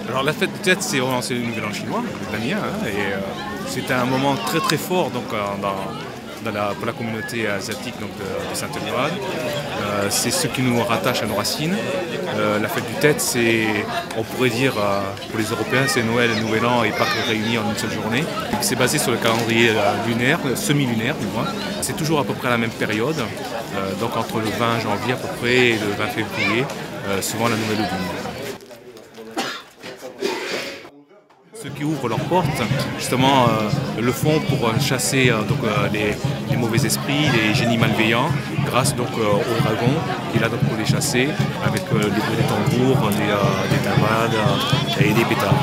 Alors la fête de tête, c'est le Nouvel An chinois, vietnamien, hein, et c'était un moment très très fort donc, pour la communauté asiatique donc, de Saint-Eugrade. C'est ce qui nous rattache à nos racines. La fête du Tête, c'est, on pourrait dire, pour les Européens, c'est Noël et Nouvel An et Pâques réunis en une seule journée. C'est basé sur le calendrier lunaire, semi-lunaire du moins. C'est toujours à peu près à la même période, donc entre le 20 janvier à peu près et le 20 février, souvent la nouvelle lune. Ceux qui ouvrent leurs portes, justement, le font pour chasser les mauvais esprits, les génies malveillants, grâce donc au dragon qui est là donc, pour les chasser, avec des bruits de tambours, des timbales et des pétards.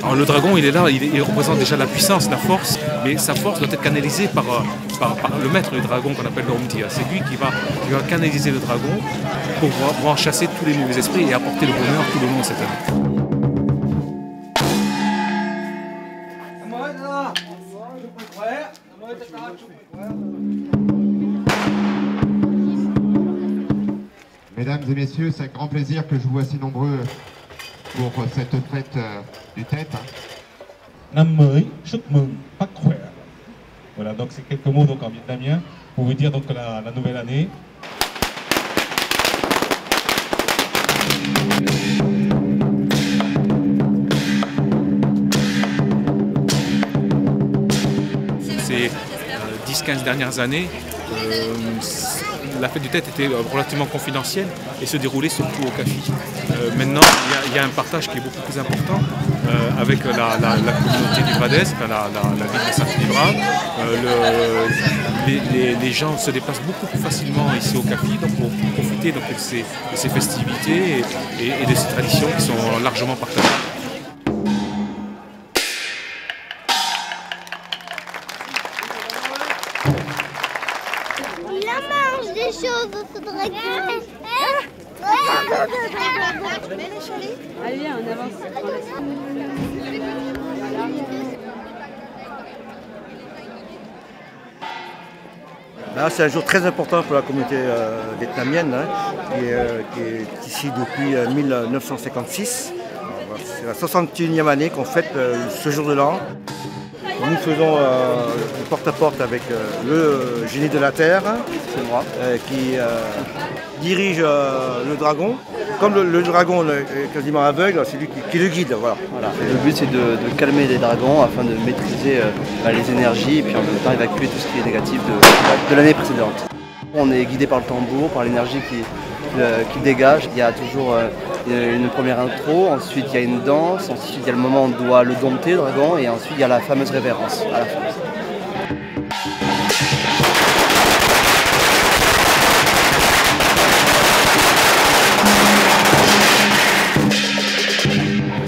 Alors, le dragon, il est là, il représente déjà la puissance, la force, mais sa force doit être canalisée par le maître du dragon qu'on appelle le Homtia. C'est lui qui va canaliser le dragon pour pouvoir chasser tous les mauvais esprits et apporter le bonheur tout le long de cette année. Mesdames et messieurs, c'est un grand plaisir que je vous vois si nombreux pour cette fête du Tết. Năm mới, chúc mừng, Pâques khỏe. Voilà, donc c'est quelques mots donc, en vietnamien pour vous dire donc la nouvelle année. Ces 10-15 dernières années, la fête du Tête était relativement confidentielle et se déroulait surtout au CAFI. Maintenant, il y a un partage qui est beaucoup plus important avec la communauté du Vadès, la ville de Saint-Eugrade. Les gens se déplacent beaucoup plus facilement ici au CAFI donc pour profiter donc, de ces festivités et de ces traditions qui sont largement partagées. Des choses, faudrait que... Allez, on avance. C'est un jour très important pour la communauté vietnamienne qui est ici depuis 1956. C'est la 61e année qu'on fête ce jour de l'an. Nous faisons le porte-à-porte avec le génie de la Terre, c'est moi, qui dirige le dragon. Comme le dragon est quasiment aveugle, c'est lui qui le guide. Voilà. Le but c'est de calmer les dragons afin de maîtriser les énergies et puis en même temps évacuer tout ce qui est négatif de l'année précédente. On est guidé par le tambour, par l'énergie qui dégage. Il y a toujours une première intro, ensuite il y a une danse, ensuite il y a le moment où on doit le dompter, le dragon, et ensuite il y a la fameuse révérence à la fin.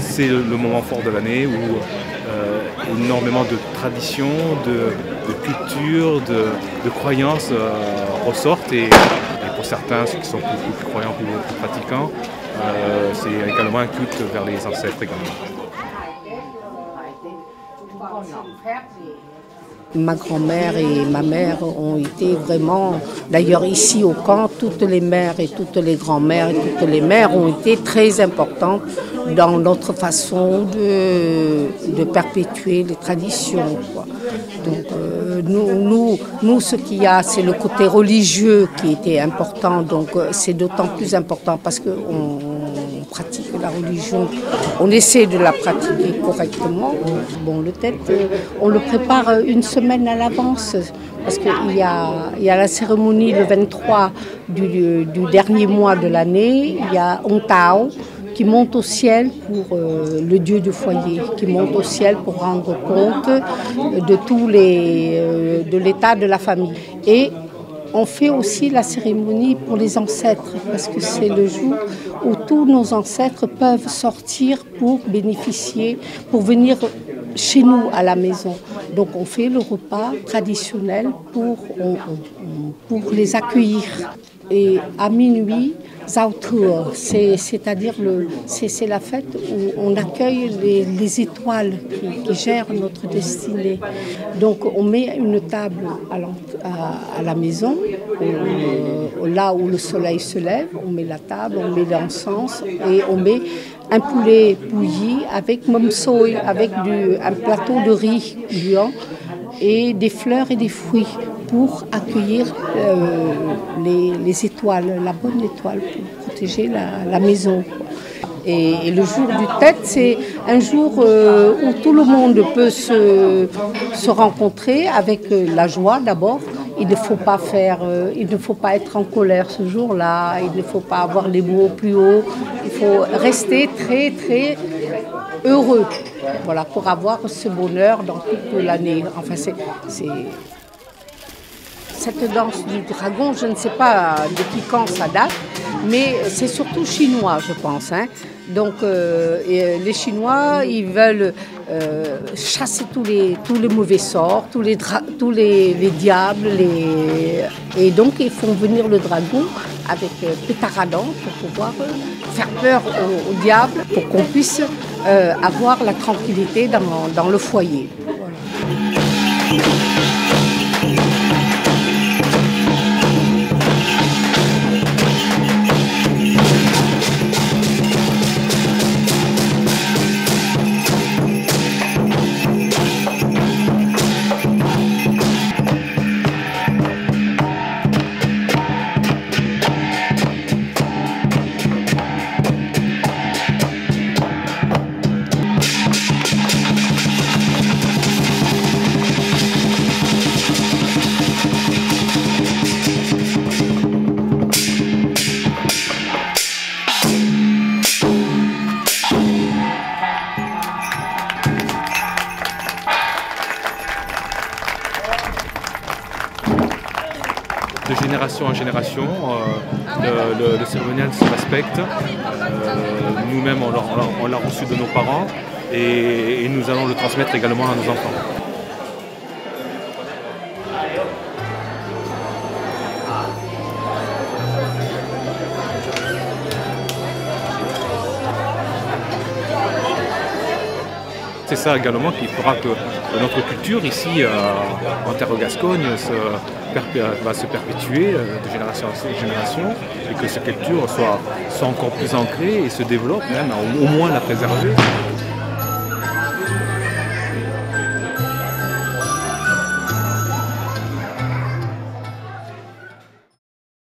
C'est le moment fort de l'année où énormément de traditions, de cultures, de croyances ressortent et pour certains, ceux qui sont plus croyants, plus pratiquants, c'est également un culte vers les ancêtres également. Ma grand-mère et ma mère ont été vraiment, d'ailleurs ici au camp, toutes les mères et toutes les grand-mères et toutes les mères ont été très importantes dans notre façon de perpétuer les traditions, quoi. Donc nous, ce qu'il y a, c'est le côté religieux qui était important, donc c'est d'autant plus important parce qu'on pratique la religion, on essaie de la pratiquer correctement. Bon, le Tet, on le prépare une semaine à l'avance parce qu'il y a la cérémonie le 23 du dernier mois de l'année. Il y a Ontao qui monte au ciel pour le dieu du foyer, qui monte au ciel pour rendre compte de l'état de la famille. Et on fait aussi la cérémonie pour les ancêtres, parce que c'est le jour où tous nos ancêtres peuvent sortir pour bénéficier, pour venir chez nous à la maison. Donc on fait le repas traditionnel pour les accueillir. Et à minuit, Zautur, c'est-à-dire c'est la fête où on accueille les étoiles qui gèrent notre destinée. Donc on met une table à la maison, là où le soleil se lève, on met la table, on met l'encens et on met un poulet bouilli avec momsoy, avec un plateau de riz blanc et des fleurs et des fruits pour accueillir les étoiles, la bonne étoile pour protéger la maison. Et le jour du Tet, c'est un jour où tout le monde peut se rencontrer avec la joie d'abord. Il ne faut pas être en colère ce jour-là, il ne faut pas avoir les mots plus hauts, il faut rester très très heureux, voilà, pour avoir ce bonheur dans toute l'année. Enfin, cette danse du dragon, je ne sais pas depuis quand ça date, mais c'est surtout chinois, je pense. Hein. Donc les Chinois, ils veulent chasser tous les mauvais sorts, tous les diables, et donc ils font venir le dragon avec Pétaradan pour pouvoir faire peur au diable, pour qu'on puisse avoir la tranquillité dans le foyer. Voilà. De génération en génération, le cérémonial se respecte. Nous-mêmes, on l'a reçu de nos parents et nous allons le transmettre également à nos enfants. C'est ça également qui fera que notre culture ici en Terre de Gascogne va se perpétuer de génération en génération et que cette culture soit encore plus ancrée et se développe même, au moins la préserver.